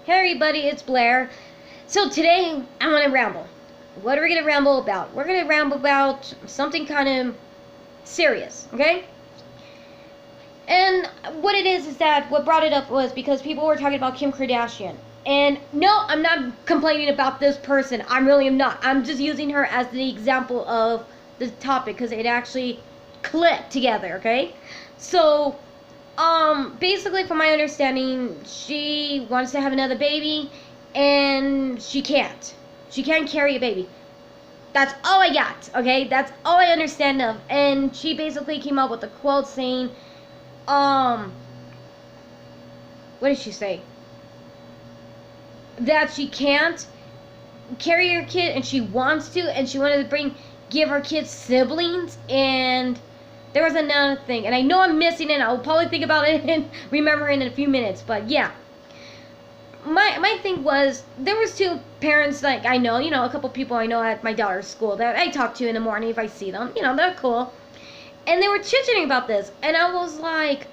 Hey everybody, it's Blair. So today I want to ramble. What are we going to ramble about? We're going to ramble about something kind of serious, okay? And what it is that what brought it up was because people were talking about Kim Kardashian. And no, I'm not complaining about this person. I really am not. I'm just using her as the example of the topic because it actually clicked together, okay? So, basically, from my understanding, she wants to have another baby, and she can't. She can't carry a baby. That's all I got, okay? That's all I understand of. And she basically came up with a quote saying, what did she say? That she can't carry her kid, and she wants to, and she wanted to give her kids siblings, and there was another thing, and I know I'm missing it. I'll probably think about it and remember it in a few minutes. But yeah, my thing was there was two parents like I know, a couple people I know at my daughter's school that I talk to in the morning if I see them. They're cool, and they were chit-chatting about this, and I was like,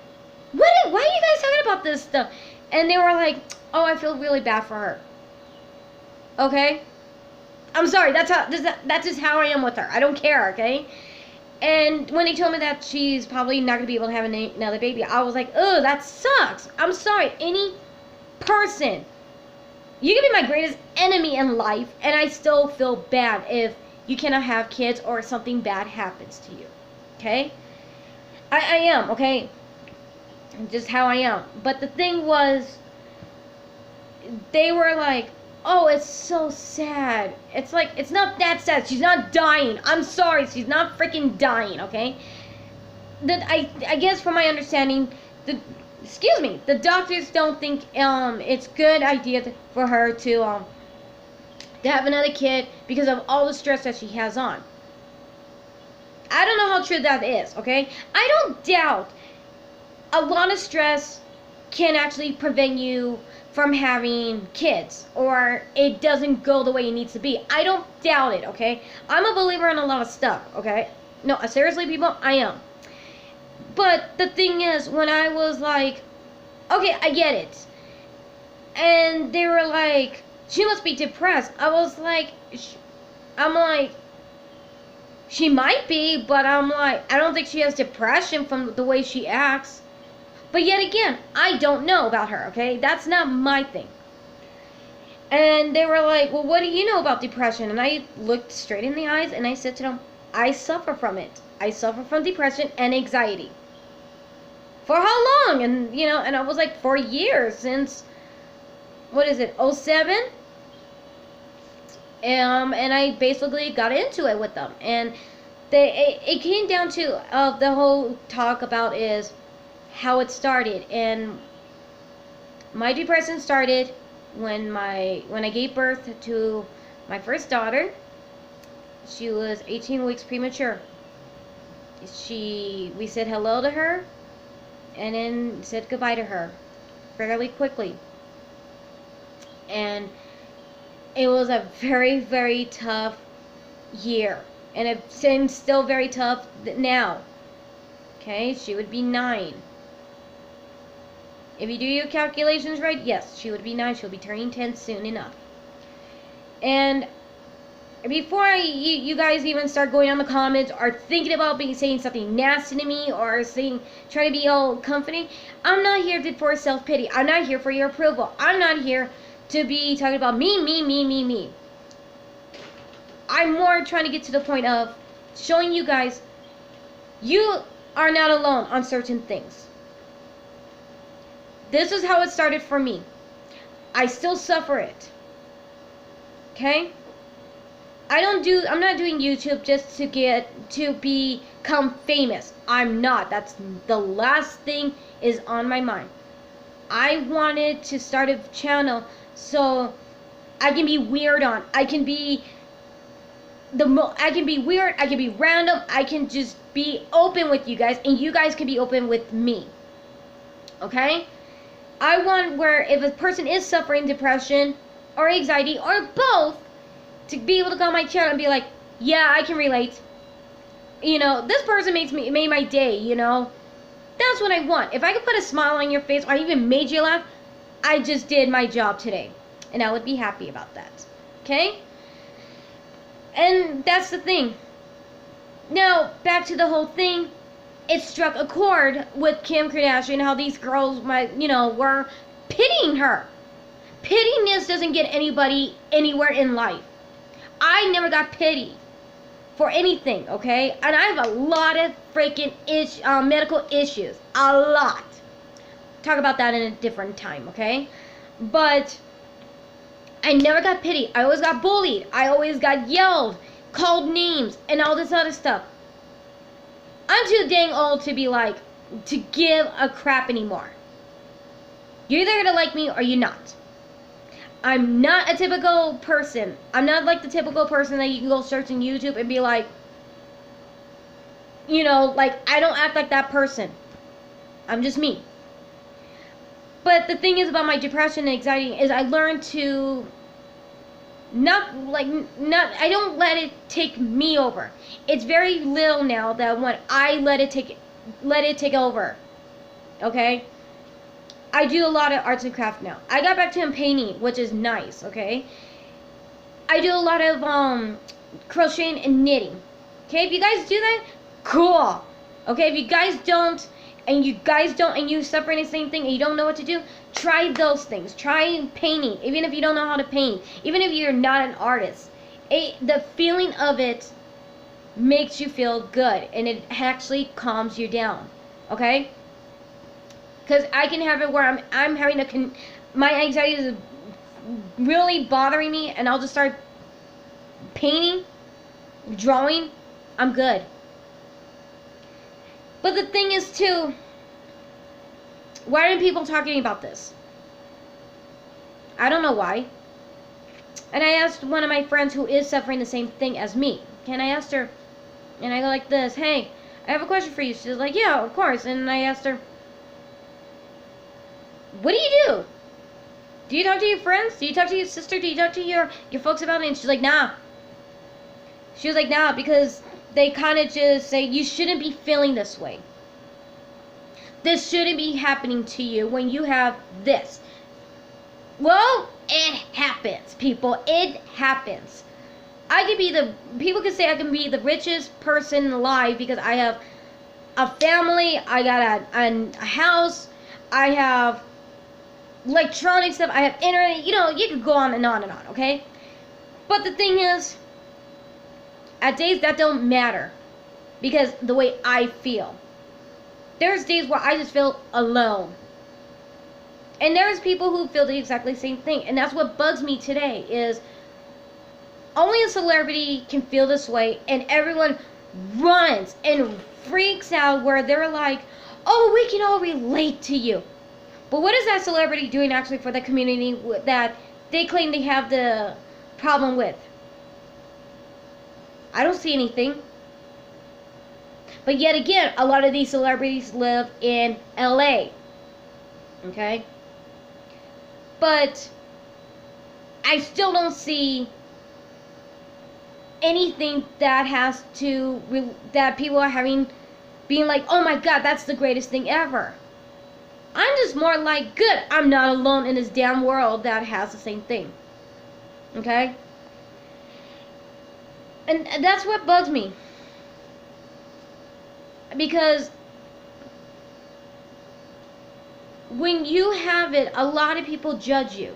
why are you guys talking about this stuff? And they were like, oh, I feel really bad for her. Okay, I'm sorry. That's just how I am with her. I don't care. Okay. And when they told me that she's probably not going to be able to have another baby, I was like, ugh, that sucks. I'm sorry. Any person, you can be my greatest enemy in life, and I still feel bad if you cannot have kids or something bad happens to you. Okay? I am, okay? Just how I am. But the thing was, they were like, oh, it's so sad. It's like, it's not that sad. She's not dying. I'm sorry. She's not freaking dying, okay? I guess from my understanding, the doctors don't think it's a good idea for her to have another kid because of all the stress that she has on. I don't know how true that is, okay? I don't doubt a lot of stress can actually prevent you from having kids, or it doesn't go the way it needs to be. I don't doubt it, okay? I'm a believer in a lot of stuff, okay? No, seriously, people, I am. But the thing is, when I was like, okay, I get it. And they were like, she must be depressed. I was like, she might be, but I'm like, I don't think she has depression from the way she acts. But yet again, I don't know about her, okay? That's not my thing. And they were like, well, what do you know about depression? And I looked straight in the eyes and I said to them, I suffer from it. I suffer from depression and anxiety. For how long? And, and I was like, for years, since, what is it, 07? And I basically got into it with them. And it came down to, the whole talk about is, how it started. And my depression started when I gave birth to my first daughter. She was 18 weeks premature. We said hello to her and then said goodbye to her fairly quickly. And it was a very, very tough year, and it seems still very tough now. Okay, she would be 9. If you do your calculations right, yes, she would be 9. She'll be turning 10 soon enough. And before you guys even start going on the comments or thinking about saying something nasty to me or trying to be all comforting, I'm not here for self-pity. I'm not here for your approval. I'm not here to be talking about me. I'm more trying to get to the point of showing you guys you are not alone on certain things. This is how it started for me. I still suffer it. Okay? I'm not doing YouTube just to become famous. I'm not. That's the last thing is on my mind. I wanted to start a channel so I can be weird on. I can be weird, I can be random, I can just be open with you guys, and you guys can be open with me. Okay? I want where if a person is suffering depression or anxiety or both, to be able to go on my channel and be like, yeah, I can relate. This person made my day, That's what I want. If I could put a smile on your face or even made you laugh, I just did my job today, and I would be happy about that. Okay? And that's the thing. Now, back to the whole thing. It struck a chord with Kim Kardashian, how these girls were pitying her. Pityness doesn't get anybody anywhere in life. I never got pity for anything, okay? And I have a lot of freaking medical issues. A lot. Talk about that in a different time, okay? But I never got pity. I always got bullied. I always got yelled, called names, and all this other stuff. I'm too dang old to be like, to give a crap anymore. You're either gonna like me or you're not. I'm not a typical person. I'm not like the typical person that you can go search on YouTube and be like, like, I don't act like that person. I'm just me. But the thing is about my depression and anxiety is I learned to I don't let it take me over. It's very little now that when I let it take over. Okay? I do a lot of arts and crafts now. I got back to painting, which is nice, okay? I do a lot of crocheting and knitting. Okay, if you guys do that, cool. Okay, if you guys don't, and you suffer the same thing and you don't know what to do, try those things. Try painting, even if you don't know how to paint. Even if you're not an artist. The feeling of it makes you feel good, and it actually calms you down. Okay? Because I can have it where I'm having my anxiety is really bothering me, and I'll just start painting, drawing. I'm good. But the thing is too, why aren't people talking about this? I don't know why. And I asked one of my friends who is suffering the same thing as me. And I asked her, and I go like this, hey, I have a question for you. She's like, yeah, of course. And I asked her, what do you do? Do you talk to your friends? Do you talk to your sister? Do you talk to your folks about it? And she's like, nah. She was like, nah, because they kind of just say, you shouldn't be feeling this way. This shouldn't be happening to you when you have this. Well, it happens, people. It happens. People can say I can be the richest person alive because I have a family, I got a house, I have electronic stuff, I have internet, you could go on and on and on, okay? But the thing is, at days that don't matter because the way I feel. There's days where I just feel alone. And there's people who feel the exactly same thing. And that's what bugs me today is only a celebrity can feel this way, and everyone runs and freaks out where they're like, oh, we can all relate to you. But what is that celebrity doing actually for the community that they claim they have the problem with? I don't see anything. But yet again, a lot of these celebrities live in LA. Okay? But I still don't see anything that has to that people are being like, oh my god, that's the greatest thing ever. I'm just more like, good, I'm not alone in this damn world that has the same thing. Okay? And that's what bugs me. Because when you have it, a lot of people judge you.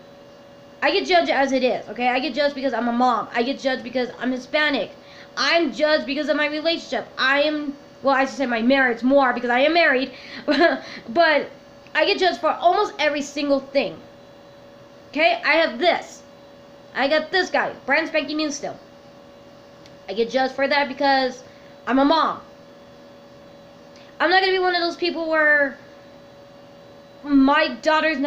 I get judged as it is, okay? I get judged because I'm a mom. I get judged because I'm Hispanic. I'm judged because of my relationship. I should say my marriage more because I am married. But I get judged for almost every single thing. Okay? I have this. I got this guy, brand spanking new still. I get judged for that because I'm a mom. I'm not going to be one of those people where my daughter's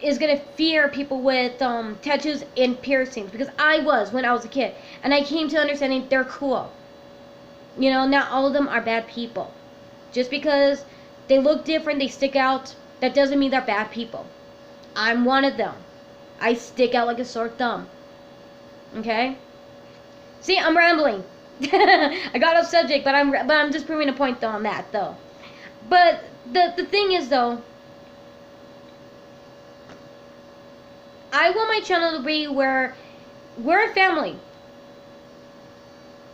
is gonna fear people with tattoos and piercings, because I was when I was a kid, and I came to understanding they're cool. Not all of them are bad people. Just because they look different, they stick out, that doesn't mean they're bad people. I'm one of them. I stick out like a sore thumb. Okay? See, I'm rambling. I got off subject, but I'm just proving a point though on that though. But the thing is though, I want my channel to be where we're a family.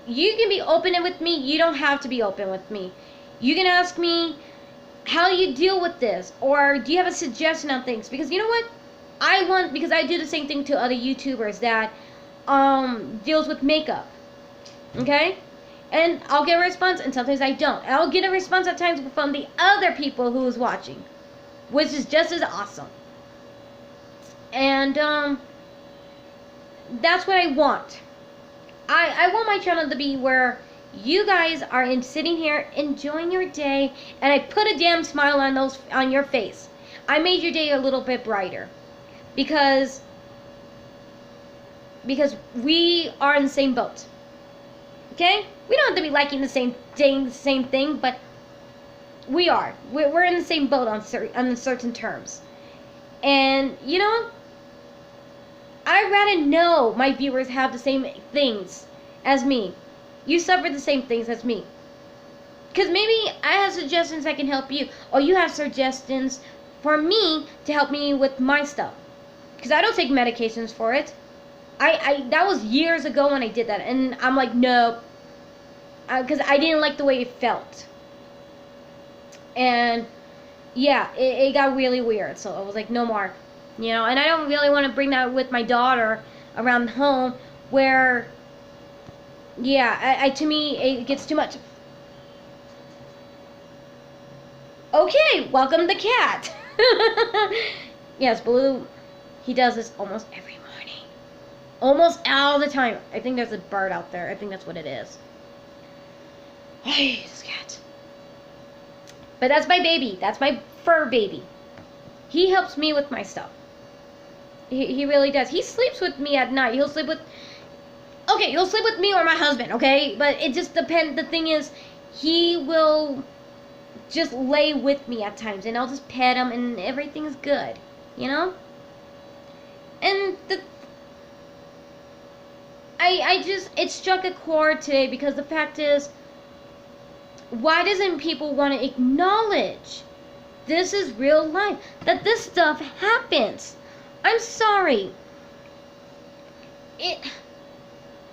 You can be open with me. You don't have to be open with me. You can ask me how you deal with this, or do you have a suggestion on things? Because you know what? Because I do the same thing to other YouTubers that deals with makeup. Okay? And I'll get a response, and sometimes I don't. I'll get a response at times from the other people who is watching, which is just as awesome. And that's what I want. I want my channel to be where you guys are sitting here enjoying your day, and I put a damn smile on your face. I made your day a little bit brighter because we are in the same boat. Okay? We don't have to be liking the same thing, but we are. We're in the same boat on certain terms. And, you know, I'd rather know my viewers have the same things as me. You suffer the same things as me. Because maybe I have suggestions that can help you, or you have suggestions for me to help me with my stuff. Because I don't take medications for it. That was years ago when I did that, and I'm like, no, because I didn't like the way it felt. And yeah, it got really weird, so I was like, no more, you know. And I don't really want to bring that with my daughter around home, where, yeah, to me it gets too much. Okay, welcome the cat. Yes, Blue, he does this almost every morning. Almost all the time. I think there's a bird out there. I think that's what it is. Hey, this cat. But that's my baby. That's my fur baby. He helps me with my stuff. He really does. He sleeps with me at night. He'll sleep with me or my husband, okay? But it just depends. The thing is, he will just lay with me at times, and I'll just pet him, and everything's good, you know? And it struck a chord today, because the fact is, why doesn't people want to acknowledge this is real life, that this stuff happens? I'm sorry.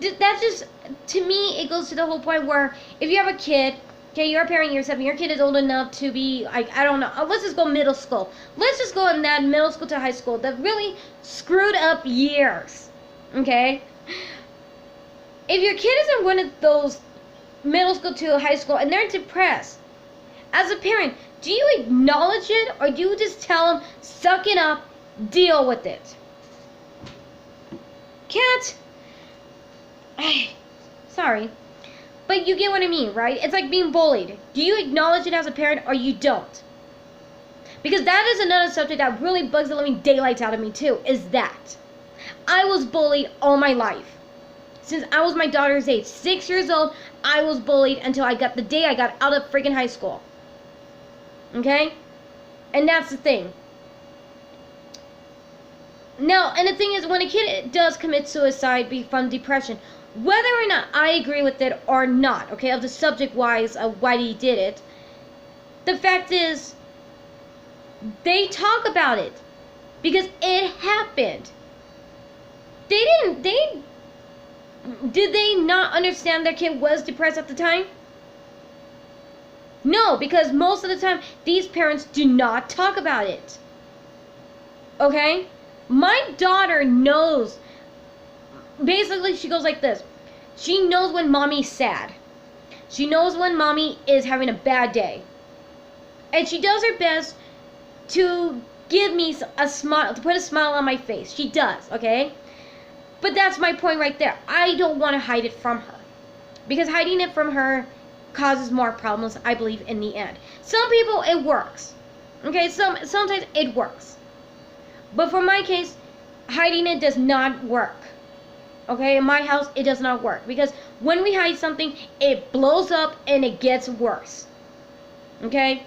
That's just, to me, it goes to the whole point where if you have a kid, okay, you're a parent, you're 7, your kid is old enough to be, like, I don't know, let's just go middle school. Let's just go in that middle school to high school, the really screwed up years, okay? If your kid is in one of those middle school to high school and they're depressed, as a parent, do you acknowledge it, or do you just tell them, suck it up, deal with it? Cat, sorry, but you get what I mean, right? It's like being bullied. Do you acknowledge it as a parent, or you don't? Because that is another subject that really bugs the living daylights out of me too, is that I was bullied all my life. Since I was my daughter's age, 6 years old, I was bullied until the day I got out of freaking high school. Okay? And that's the thing. Now, and the thing is, when a kid does commit suicide from depression, whether or not I agree with it or not, okay, of the subject-wise of why he did it, the fact is, they talk about it. Because it happened. Did they not understand their kid was depressed at the time? No, because most of the time, these parents do not talk about it. Okay? My daughter knows. Basically, she goes like this. She knows when mommy's sad. She knows when mommy is having a bad day. And she does her best to give me a smile, to put a smile on my face. She does, okay? But that's my point right there. I don't want to hide it from her. Because hiding it from her causes more problems, I believe, in the end. Some people, it works. Okay, sometimes it works. But for my case, hiding it does not work. Okay, in my house, it does not work. Because when we hide something, it blows up and it gets worse. Okay?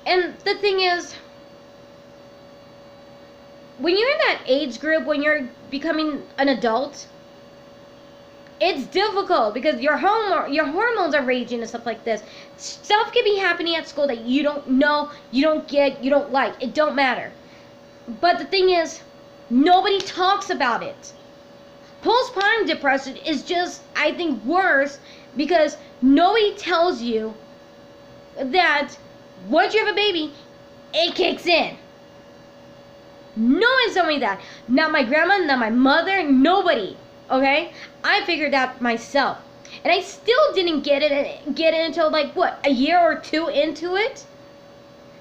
And the thing is, when you're in that age group, when you're becoming an adult, it's difficult because your hormones are raging and stuff like this. Stuff can be happening at school that you don't know, you don't get, you don't like. It don't matter. But the thing is, Nobody talks about it. Postpartum depression is just, I think, worse because nobody tells you that once you have a baby, it kicks in. No one told me that. Not my grandma, not my mother, nobody. Okay? I figured that myself. And I still didn't get it until like, what, a year or two into it?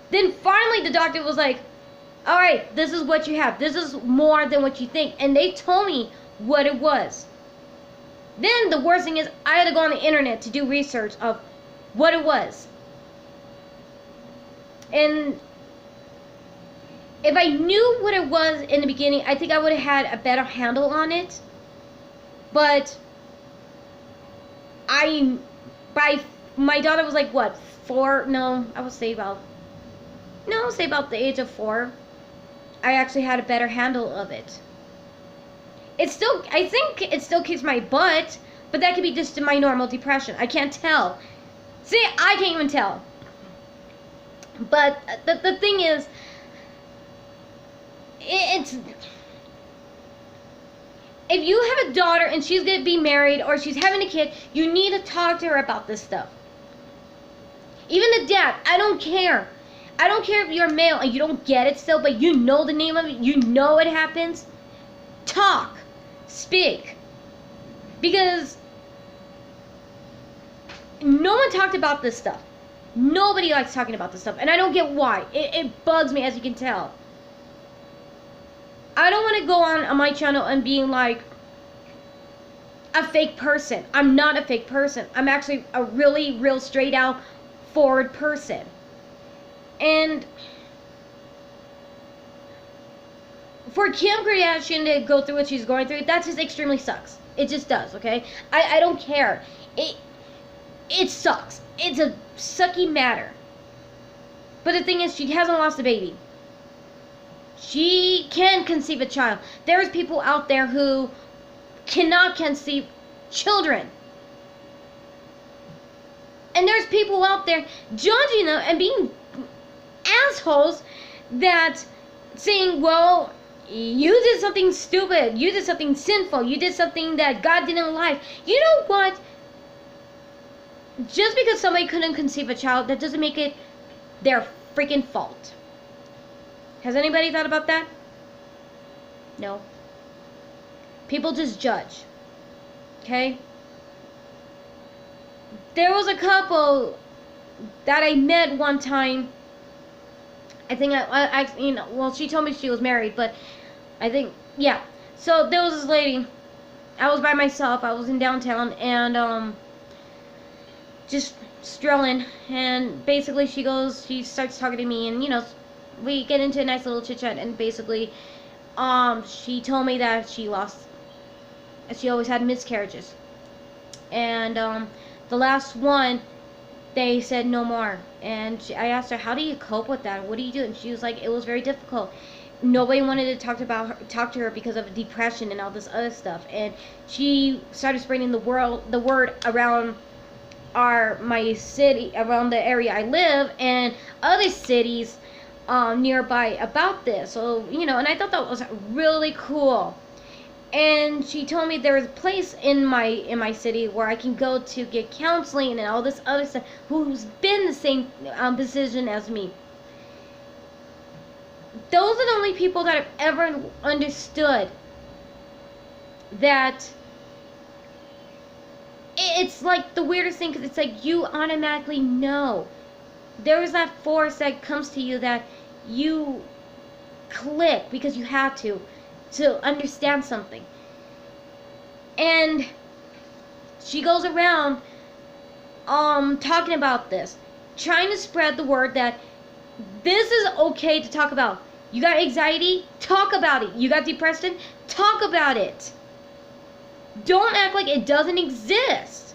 Then finally the doctor was like, alright, this is what you have. This is more than what you think. And they told me what it was. Then the worst thing is I had to go on the internet to do research of what it was. And if I knew what it was in the beginning, I think I would have had a better handle on it. But my daughter was like, what, 4? No, I would say about the age of 4. I actually had a better handle of it. I think it still kicks my butt, but that could be just my normal depression. I can't tell. See, I can't even tell. But the thing is, it's, if you have a daughter and she's going to be married or she's having a kid, you need to talk to her about this stuff. Even the dad, I don't care. I don't care if you're male and you don't get it still, but you know the name of it, you know it happens. Talk. Speak. Because no one talked about this stuff. Nobody likes talking about this stuff, and I don't get why. It bugs me, as you can tell. I don't want to go on my channel and being like a fake person. I'm not a fake person. I'm actually a really, real straight out forward person. And for Kim Kardashian to go through what she's going through, that just extremely sucks. It just does, okay? I don't care. It sucks. It's a sucky matter. But the thing is, she hasn't lost a baby. She can conceive a child. There's people out there who cannot conceive children. And there's people out there judging them and being assholes that saying, well, you did something stupid. You did something sinful. You did something that God didn't like. You know what? Just because somebody couldn't conceive a child, that doesn't make it their freaking fault. Has anybody thought about that? No. People just judge. Okay? There was a couple that I met one time. I think well, she told me she was married, but I think, yeah. So there was this lady. I was by myself. I was in downtown, and just strolling, and basically she starts talking to me, and we get into a nice little chit chat, and basically she told me that she always had miscarriages, and the last one they said no more. And I asked her, how do you cope with that? What do you do? And she was like, it was very difficult. Nobody wanted to talk to her because of depression and all this other stuff. And she started spreading the word around my city, around the area I live, and other cities nearby about this. So, and I thought that was really cool. And she told me there was a place in my city where I can go to get counseling and all this other stuff, who's been the same position as me. Those are the only people that I've ever understood that it's like the weirdest thing, because it's like you automatically know. There is that force that comes to you that you click because you have to understand something. And she goes around talking about this, trying to spread the word that this is okay to talk about. You got anxiety? Talk about it. You got depression? Talk about it. Don't act like it doesn't exist.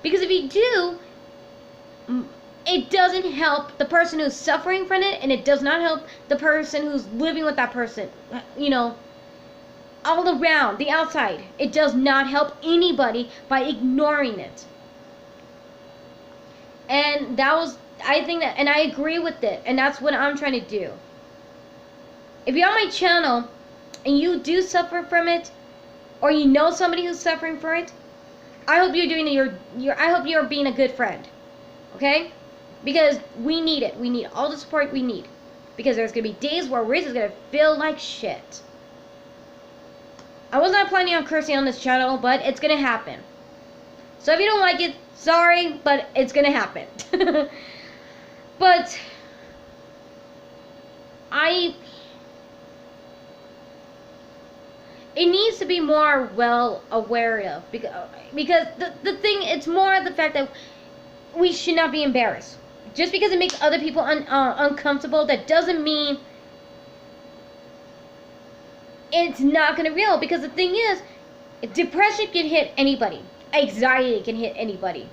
Because if you do, it doesn't help the person who's suffering from it, and it does not help the person who's living with that person. All around, the outside. It does not help anybody by ignoring it. And that was, I think that, and I agree with it, and that's what I'm trying to do. If you're on my channel and you do suffer from it, or you know somebody who's suffering for it, I hope you're doing I hope you're being a good friend. Okay? Because we need it. We need all the support we need. Because there's going to be days where Riz is going to feel like shit. I was not planning on cursing on this channel, but it's going to happen. So if you don't like it, sorry, but it's going to happen. But it needs to be more well aware of, because the thing, it's more the fact that we should not be embarrassed. Just because it makes other people uncomfortable, that doesn't mean it's not gonna real. Because the thing is, depression can hit anybody, anxiety can hit anybody.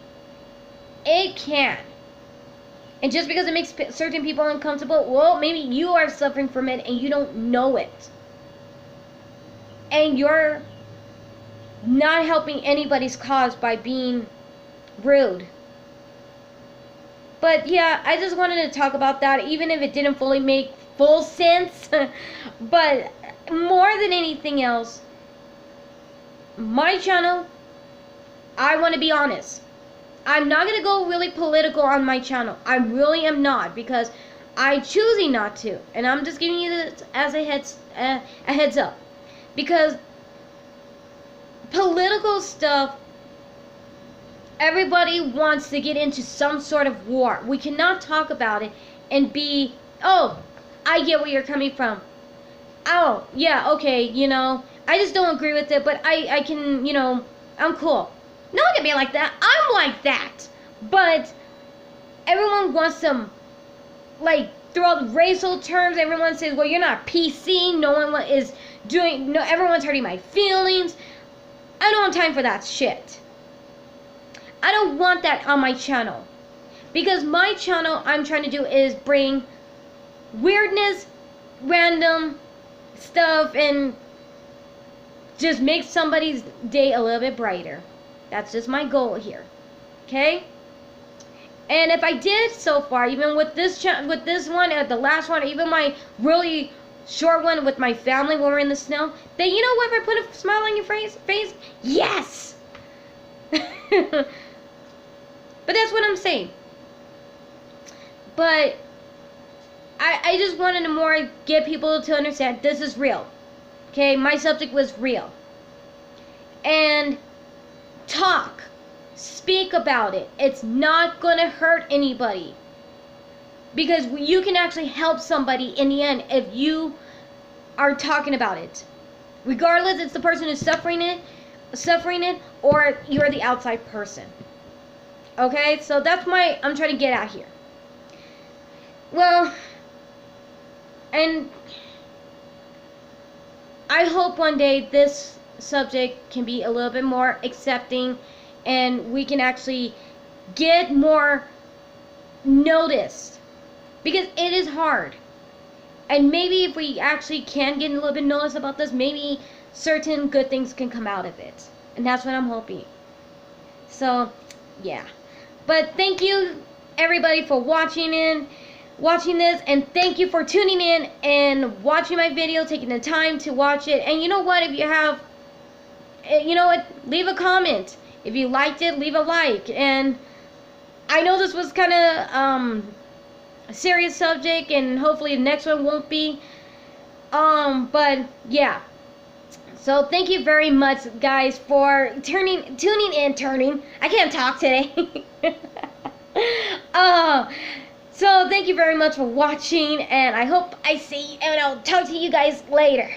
It can. And just because it makes certain people uncomfortable, well, maybe you are suffering from it and you don't know it. And you're not helping anybody's cause by being rude. But yeah, I just wanted to talk about that, even if it didn't fully make full sense. But more than anything else, my channel, I want to be honest. I'm not going to go really political on my channel. I really am not, because I'm choosing not to. And I'm just giving you this as a heads up. Because political stuff, everybody wants to get into some sort of war. We cannot talk about it and be, oh, I get where you're coming from. Oh, yeah, okay, you know, I just don't agree with it, but I can, you know, I'm cool. No one can be like that. I'm like that. But everyone wants some, like, throw out racial terms. Everyone says, well, you're not PC. No one is doing, no, everyone's hurting my feelings. I don't have time for that shit. I don't want that on my channel. Because my channel, I'm trying to do is bring weirdness, random stuff, and just make somebody's day a little bit brighter. That's just my goal here. Okay? And if I did so far, even with this one, the last one, even my really short one with my family when we're in the snow, then you know what, if I put a smile on your face, yes! But that's what I'm saying. But I just wanted to more get people to understand this is real. Okay, my subject was real. And talk. Speak about it. It's not going to hurt anybody. Because you can actually help somebody in the end if you are talking about it. Regardless, it's the person who's suffering it, or you're the outside person. Okay, so that's I'm trying to get out here. Well, and I hope one day this subject can be a little bit more accepting, and we can actually get more noticed, because it is hard. And maybe if we actually can get a little bit noticed about this, maybe certain good things can come out of it. And that's what I'm hoping. So, yeah. But thank you, everybody, for watching this, and thank you for tuning in and watching my video, taking the time to watch it. And you know what, if you have, you know what, leave a comment. If you liked it, leave a like. And I know this was kind of a serious subject, and hopefully the next one won't be. But yeah. So thank you very much, guys, for tuning in. I can't talk today. So thank you very much for watching, and I hope I see, and I'll talk to you guys later.